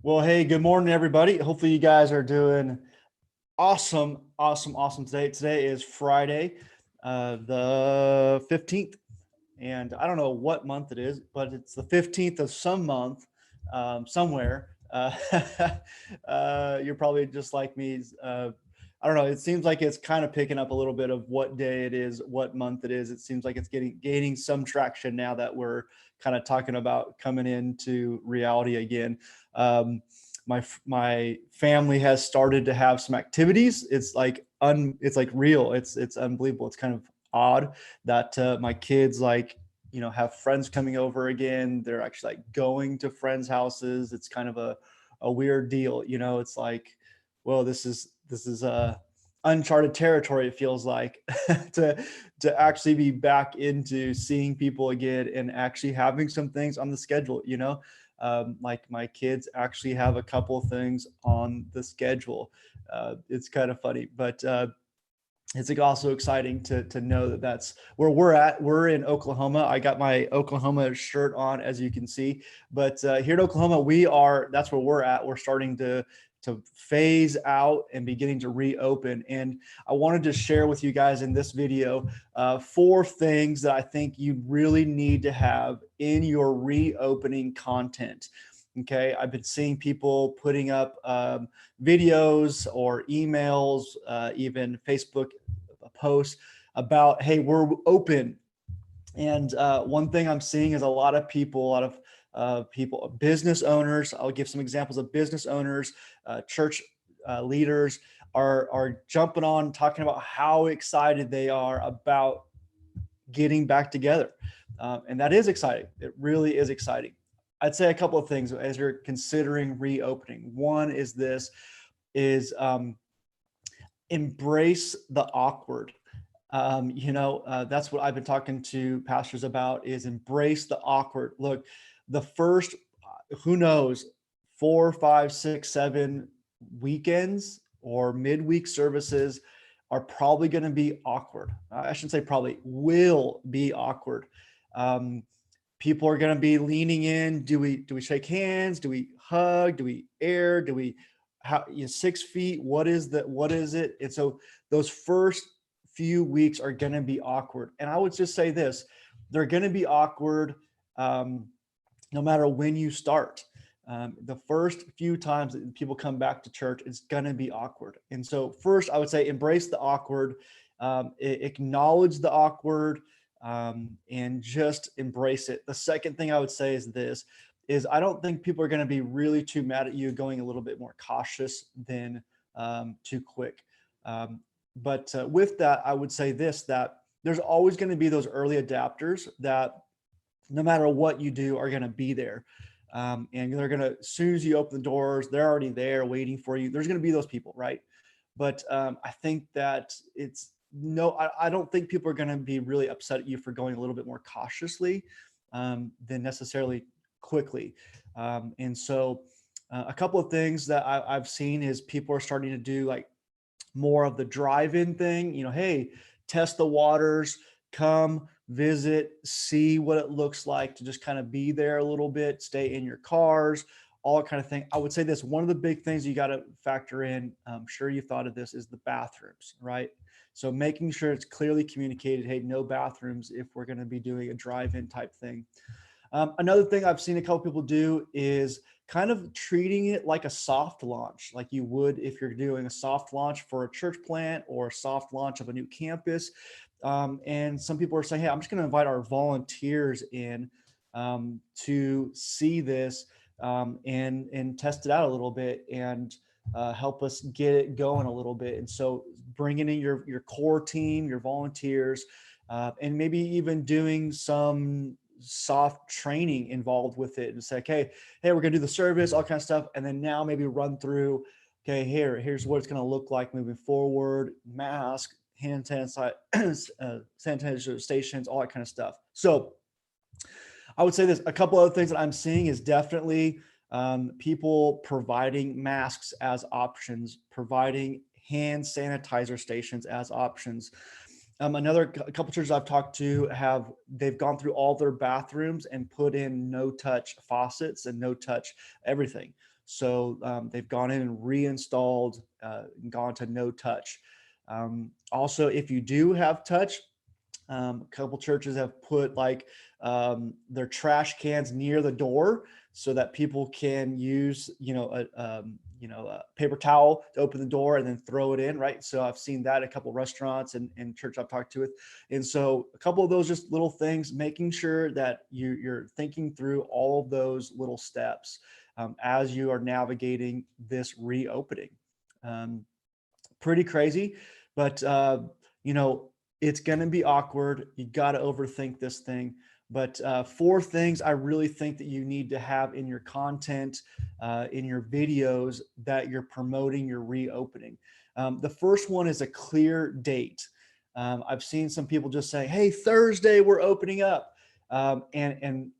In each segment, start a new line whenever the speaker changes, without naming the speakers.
Well, hey, good morning, everybody. Hopefully, you guys are doing awesome today. Today is Friday, the 15th, and I don't know what month it is, but it's the 15th of some month, somewhere. You're probably just like me. I don't know. It seems like it's kind of picking up a little bit of what day it is, what month it is. It seems like it's gaining some traction now that we're kind of talking about coming into reality again. Um, my family has started to have some activities. It's like real. It's unbelievable. It's kind of odd that my kids have friends coming over again. They're actually like going to friends' houses. It's kind of a weird deal. It's like, well, this is uncharted territory. It feels like to to actually be back into seeing people again and actually having some things on the schedule. Like my kids actually have a couple of things on the schedule. It's kind of funny, but it's like also exciting to know that that's where we're at. We're in Oklahoma. I got my Oklahoma shirt on, as you can see. But here in Oklahoma, that's where we're at. We're starting to phase out and beginning to reopen. And I wanted to share with you guys in this video four things that I think you really need to have in your reopening content. Okay, I've been seeing people putting up videos or emails, even Facebook posts about, hey, we're open. And one thing I'm seeing is a lot of people, business owners. I'll give some examples of business owners, church leaders are jumping on, talking about how excited they are about getting back together, and that is exciting. It really is exciting. I'd say a couple of things as you're considering reopening. One is this: is embrace the awkward. That's what I've been talking to pastors about, is embrace the awkward. Look, the first, who knows, 4, 5, 6, 7 weekends or midweek services are probably going to be awkward. I shouldn't say probably, will be awkward. Um, People are going to be leaning in. Do we shake hands? Do we hug? Do we air? Do we, how, 6 feet? What is it? And so those first few weeks are going to be awkward. And I would just say this: they're going to be awkward, um, no matter when you start. The first few times that people come back to church, it's going to be awkward. And so, first, I would say embrace the awkward, acknowledge the awkward, and just embrace it. The second thing I would say is this: is I don't think people are going to be really too mad at you going a little bit more cautious than too quick. Um, but with that, I would say this: that there's always going to be those early adapters that, no matter what you do, are going to be there. And they're going to, as soon as you open the doors, they're already there waiting for you. There's going to be those people, right? But I think that it's no, I don't think people are going to be really upset at you for going a little bit more cautiously than necessarily quickly. And so, a couple of things that I've seen is people are starting to do like more of the drive-in thing. Hey, test the waters, come visit, see what it looks like to just kind of be there a little bit, stay in your cars, all that kind of thing. I would say this: one of the big things you got to factor in, I'm sure you thought of this, is the bathrooms, right? So making sure it's clearly communicated, hey, no bathrooms if we're going to be doing a drive-in type thing. Another thing I've seen a couple people do is kind of treating it like a soft launch, like you would if you're doing a soft launch for a church plant or a soft launch of a new campus. And some people are saying, hey, I'm just going to invite our volunteers in to see this, and test it out a little bit, and help us get it going a little bit. And so bringing in your core team, your volunteers, and maybe even doing some soft training involved with it, and say, hey, we're gonna do the service, all kind of stuff, and then now maybe run through, okay, here's what it's gonna look like moving forward: mask, hand sanitizer stations, all that kind of stuff. So I would say this: a couple other things that I'm seeing is definitely people providing masks as options, providing hand sanitizer stations as options. A couple churches I've talked to they've gone through all their bathrooms and put in no touch faucets and no touch everything. So they've gone in and reinstalled, gone to no touch. Also, if you do have touch, a couple churches have put like their trash cans near the door so that people can use, a paper towel to open the door and then throw it in, right? So I've seen that at a couple restaurants and church I've talked to with. And so a couple of those just little things, making sure that you're thinking through all of those little steps as you are navigating this reopening. Pretty crazy, but it's going to be awkward. You got to overthink this thing. But 4 things I really think that you need to have in your content, in your videos that you're promoting your reopening. The first one is a clear date. I've seen some people just say, "Hey, Thursday we're opening up,"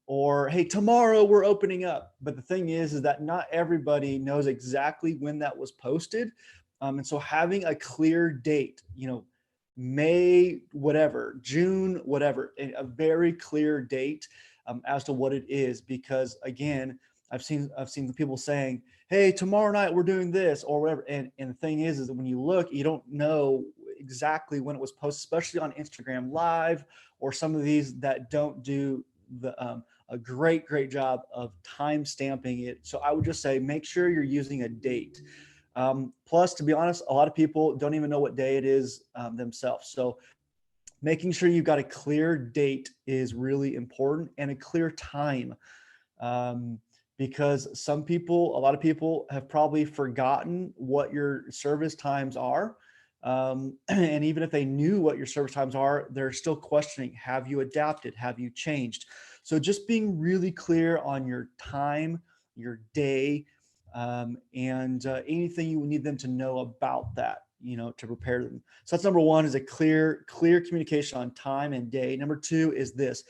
or "Hey, tomorrow we're opening up." But the thing is that not everybody knows exactly when that was posted, and so having a clear date, May, whatever, June, whatever, a very clear date as to what it is. Because again, I've seen the people saying, "Hey, tomorrow night we're doing this," or whatever. And the thing is that when you look, you don't know exactly when it was posted, especially on Instagram Live or some of these that don't do a great job of time stamping it. So I would just say make sure you're using a date. Plus, to be honest, a lot of people don't even know what day it is themselves. So making sure you've got a clear date is really important, and a clear time. Because a lot of people have probably forgotten what your service times are. And even if they knew what your service times are, they're still questioning, have you adapted? Have you changed? So just being really clear on your time, your day, and anything you need them to know about that, to prepare them. So that's number 1, is a clear communication on time and day. Number 2 is this,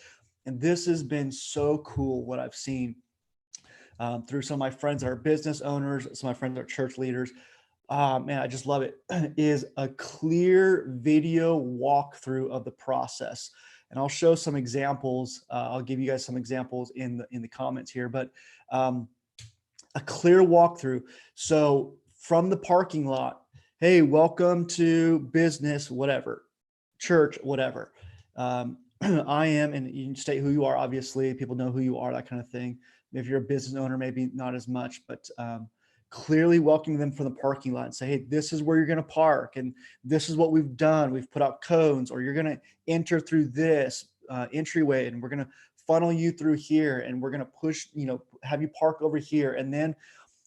and this has been so cool what I've seen through some of my friends that are business owners, some of my friends that are church leaders. Man, I just love it, is a clear video walkthrough of the process. And I'll show some examples. I'll give you guys some examples in the comments here, but a clear walkthrough. So from the parking lot, "Hey, welcome to business, whatever, church, whatever. I am," and you can state who you are. Obviously, people know who you are, that kind of thing. If you're a business owner, maybe not as much, but clearly welcoming them from the parking lot and say, "Hey, this is where you're going to park, and this is what we've done. We've put out cones, or you're going to enter through this entryway, and we're going to funnel you through here, and we're going to push, have you park over here. And then,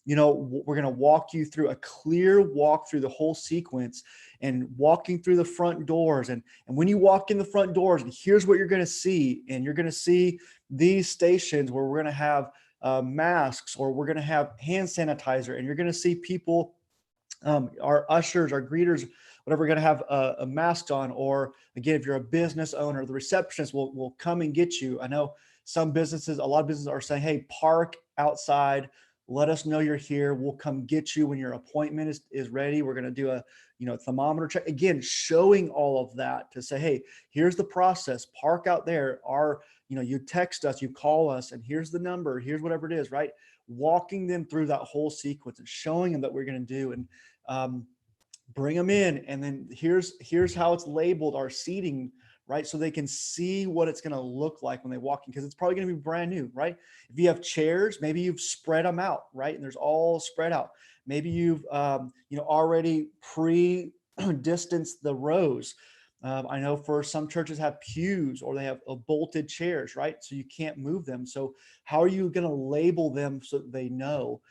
we're going to walk you through a clear walk through the whole sequence, and walking through the front doors. And when you walk in the front doors, and here's what you're going to see. And you're going to see these stations where we're going to have masks, or we're going to have hand sanitizer, and you're going to see people, our ushers, our greeters, whatever, going to have a mask on. Or again, if you're a business owner, the receptionist will come and get you. I know a lot of businesses are saying, "Hey, park outside. Let us know you're here. We'll come get you when your appointment is ready. We're going to do a thermometer check." Again, showing all of that to say, "Hey, here's the process. Park out there." You text us, you call us, and here's the number. Here's whatever it is, right? Walking them through that whole sequence and showing them that we're going to do, and bring them in. And then here's how it's labeled, our seating, right? So they can see what it's going to look like when they walk in, because it's probably going to be brand new, right? If you have chairs, maybe you've spread them out, right? And there's all spread out. Maybe you've, already pre-distanced the rows. I know for some churches have pews, or they have bolted chairs, right? So you can't move them. So how are you going to label them so that they know?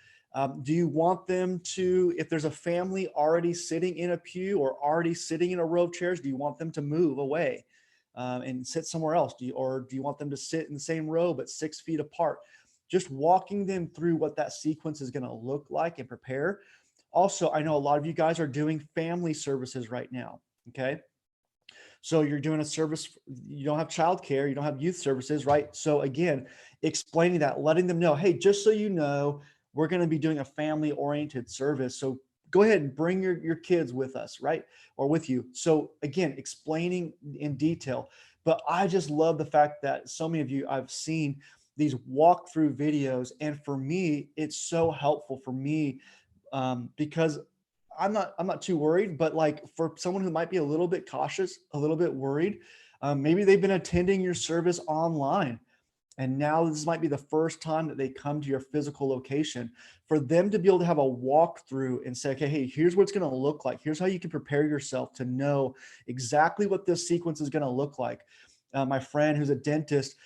Do you want them to, if there's a family already sitting in a pew or already sitting in a row of chairs, do you want them to move away and sit somewhere else? Do you want them to sit in the same row but 6 feet apart? Just walking them through what that sequence is going to look like and prepare. Also, I know a lot of you guys are doing family services right now. Okay. So you're doing a service, you don't have childcare, you don't have youth services, right? So again, explaining that, letting them know, "Hey, just so you know, we're going to be doing a family oriented service. So go ahead and bring your kids with us," right? Or with you. So again, explaining in detail. But I just love the fact that so many of you I've seen, these walkthrough videos. And for me, it's so helpful for me, because I'm not too worried, but like for someone who might be a little bit cautious, a little bit worried, maybe they've been attending your service online, and now this might be the first time that they come to your physical location. For them to be able to have a walkthrough and say, okay, hey, here's what it's going to look like. Here's how you can prepare yourself to know exactly what this sequence is going to look like. My friend who's a dentist,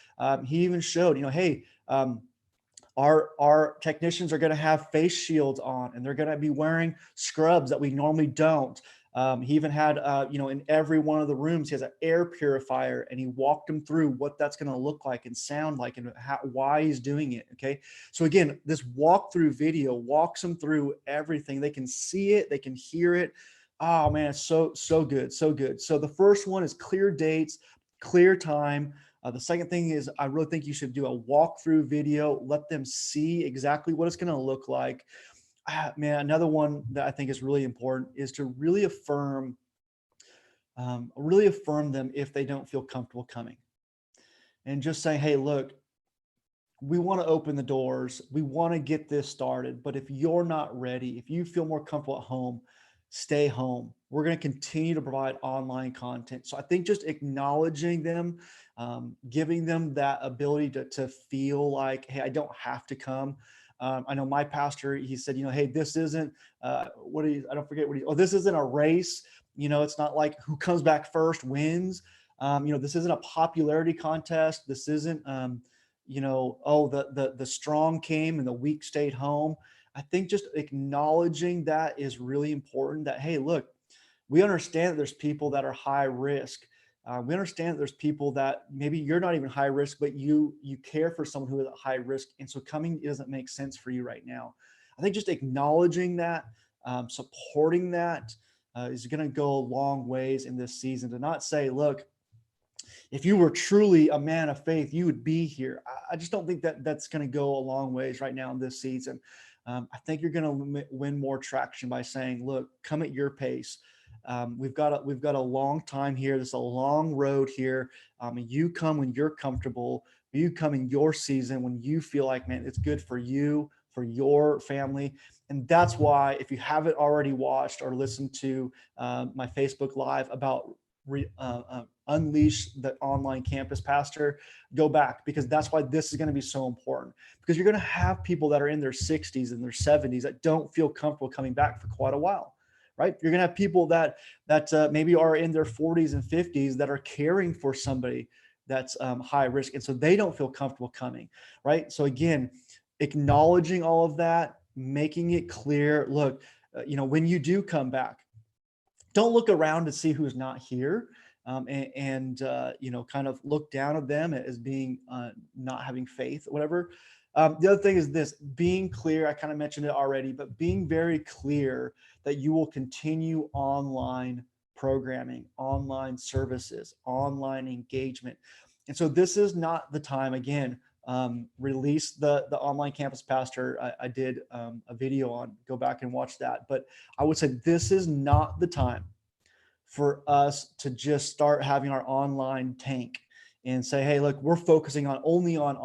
he even showed, hey, our technicians are going to have face shields on, and they're going to be wearing scrubs that we normally don't. He even had, in every one of the rooms, he has an air purifier, and he walked them through what that's going to look like and sound like, and why he's doing it. Okay. So again, this walkthrough video walks them through everything. They can see it, they can hear it. Oh man, it's so good. So good. So the first one is clear dates, clear time. The second thing is, I really think you should do a walkthrough video, let them see exactly what it's going to look like. Man, another one that I think is really important is to really affirm them if they don't feel comfortable coming, and just say, hey, look, we want to open the doors. We want to get this started. But if you're not ready, if you feel more comfortable at home, stay home. We're going to continue to provide online content. So I think just acknowledging them, giving them that ability to feel like, hey, I don't have to come. I know my pastor, he said, hey, this isn't, I don't forget this isn't a race. It's not like who comes back first wins. This isn't a popularity contest. This isn't, the strong came and the weak stayed home. I think just acknowledging that is really important, that, hey, look, we understand that there's people that are high risk. We understand that there's people that maybe you're not even high risk, but you care for someone who is at high risk. And so coming doesn't make sense for you right now. I think just acknowledging that, supporting that is going to go a long ways in this season. To not say, look, if you were truly a man of faith, you would be here. I just don't think that that's going to go a long ways right now in this season. I think you're going to win more traction by saying, look, come at your pace. We've got a long time here. This is a long road here. You come when you're comfortable. You come in your season when you feel like, man, it's good for you, for your family. And that's why, if you haven't already watched or listened to my Facebook Live about Unleash the Online Campus Pastor, go back, because that's why this is going to be so important, because you're going to have people that are in their 60s and their 70s that don't feel comfortable coming back for quite a while, right? You're going to have people that maybe are in their 40s and 50s that are caring for somebody that's high risk, and so they don't feel comfortable coming, right? So again, acknowledging all of that, making it clear, look, when you do come back, don't look around to see who's not here, and kind of look down at them as being not having faith or whatever. The other thing is this: being clear. I kind of mentioned it already, but being very clear that you will continue online programming, online services, online engagement. And so this is not the time, again, release the Online Campus Pastor. I did a video on, go back and watch that. But I would say this is not the time for us to just start having our online tank and say, hey, look, we're focusing only on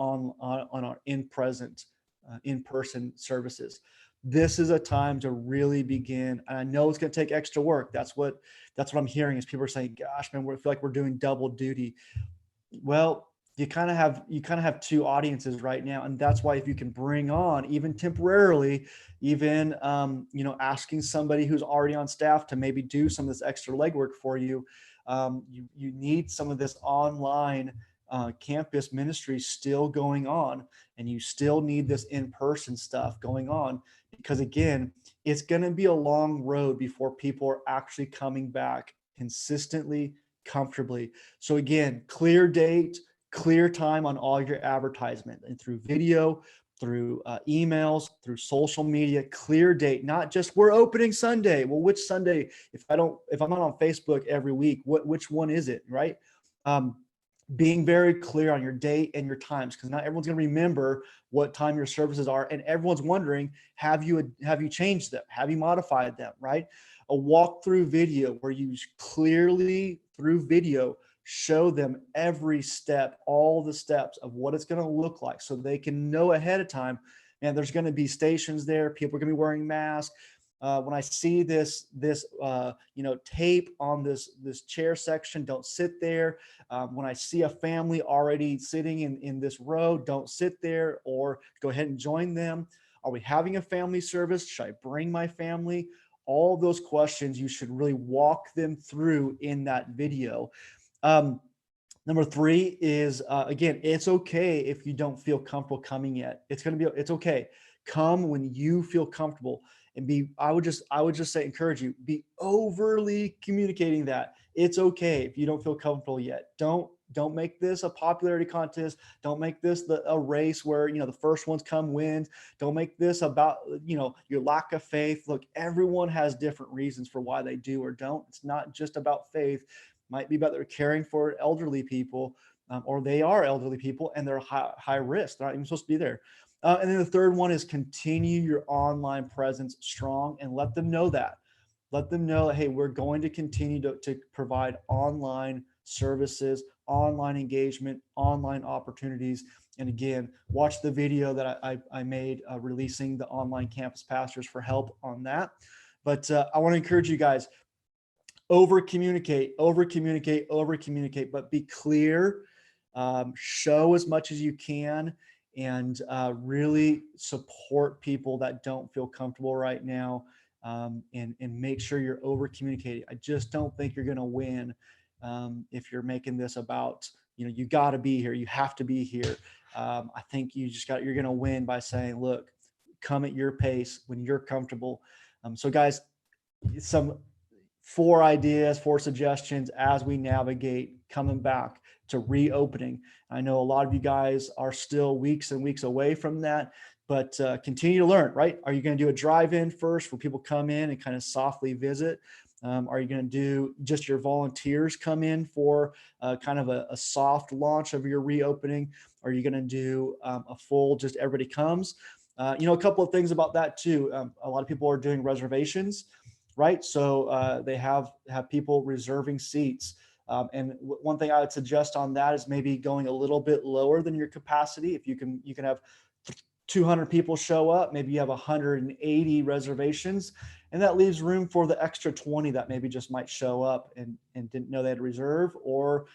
our in-person services. This is a time to really begin. And I know it's going to take extra work. That's what I'm hearing, is people are saying, gosh, man, we feel like we're doing double duty. Well, you kind of have two audiences right now. And that's why, if you can bring on, even temporarily, even, asking somebody who's already on staff to maybe do some of this extra legwork for you, you need some of this online campus ministry still going on, and you still need this in-person stuff going on, because again, it's going to be a long road before people are actually coming back consistently, comfortably. So again, clear date, clear time on all your advertisement, and through video, through emails, through social media, clear date, not just we're opening Sunday. Well, which Sunday? If I'm not on Facebook every week, which one is it, right? Being very clear on your date and your times, because not everyone's going to remember what time your services are, and everyone's wondering, have you changed them? Have you modified them, right? A walkthrough video where you clearly, through video, show them every step, all the steps of what it's going to look like so they can know ahead of time. And there's going to be stations there. People are going to be wearing masks. When I see this tape on this chair section, don't sit there. When I see a family already sitting in this row, don't sit there, or go ahead and join them. Are we having a family service? Should I bring my family? All those questions you should really walk them through in that video. Number three is, again, it's okay if you don't feel comfortable coming yet. It's okay. Come when you feel comfortable, and I would just say, encourage you, be overly communicating that it's okay if you don't feel comfortable yet. Don't make this a popularity contest. Don't make this a race where, the first ones come wins. Don't make this about, your lack of faith. Look, everyone has different reasons for why they do or don't. It's not just about faith. Might be about they're caring for elderly people, or they are elderly people and they're high risk. They're not even supposed to be there. And then the third one is continue your online presence strong, and let them know that. Let them know, hey, we're going to continue to provide online services, online engagement, online opportunities. And again, watch the video that I made releasing the online campus pastors for help on that. But I want to encourage you guys, over communicate, but be clear. Show as much as you can, and really support people that don't feel comfortable right now, and make sure you're over communicating. I just don't think you're going to win if you're making this about, you got to be here, you have to be here. I think you're going to win by saying, look, come at your pace when you're comfortable. So guys, some 4 suggestions as we navigate coming back to reopening. I know a lot of you guys are still weeks and weeks away from that, but continue to learn, right? Are you going to do a drive-in first where people come in and kind of softly visit? Are you going to do just your volunteers come in for kind of a soft launch of your reopening? Are you going to do a full, just everybody comes? A couple of things about that too. A lot of people are doing reservations, right? So they have people reserving seats. And one thing I would suggest on that is maybe going a little bit lower than your capacity. If you can have 200 people show up, maybe you have 180 reservations, and that leaves room for the extra 20 that maybe just might show up and didn't know they had to reserve, or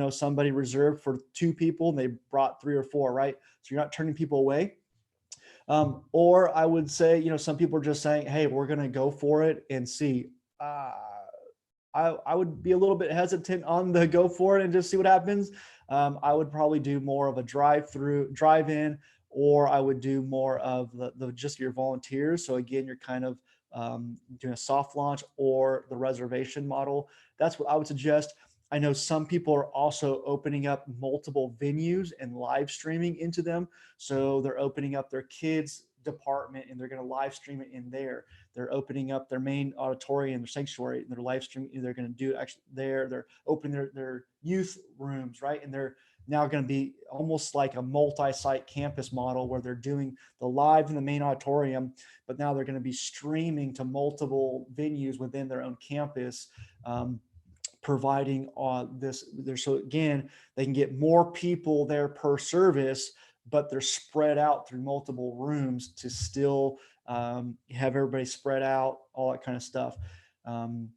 somebody reserved for 2 people and they brought 3 or 4, right? So you're not turning people away. Or I would say, some people are just saying, hey, we're going to go for it and see. I would be a little bit hesitant on the go for it and just see what happens. I would probably do more of a drive-in, or I would do more of the just your volunteers. So again, you're kind of doing a soft launch or the reservation model. That's what I would suggest. I know some people are also opening up multiple venues and live streaming into them. So they're opening up their kids department and they're going to live stream it in there. They're opening up their main auditorium, their sanctuary, and they're live streaming. They're going to do actually there. They're opening their youth rooms, right? And they're now going to be almost like a multi-site campus model where they're doing the live in the main auditorium, but now they're going to be streaming to multiple venues within their own campus. Providing this there. So again, they can get more people there per service, but they're spread out through multiple rooms to still have everybody spread out, all that kind of stuff. And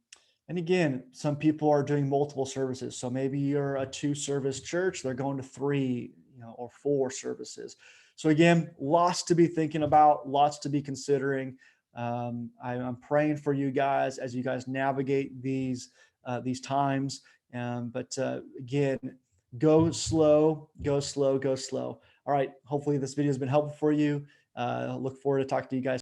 again, some people are doing multiple services. So maybe you're a 2-service church, they're going to 3, or 4 services. So again, lots to be thinking about, lots to be considering. I'm praying for you guys as you guys navigate these times. But again, go slow. All right. Hopefully this video has been helpful for you. Look forward to talking to you guys.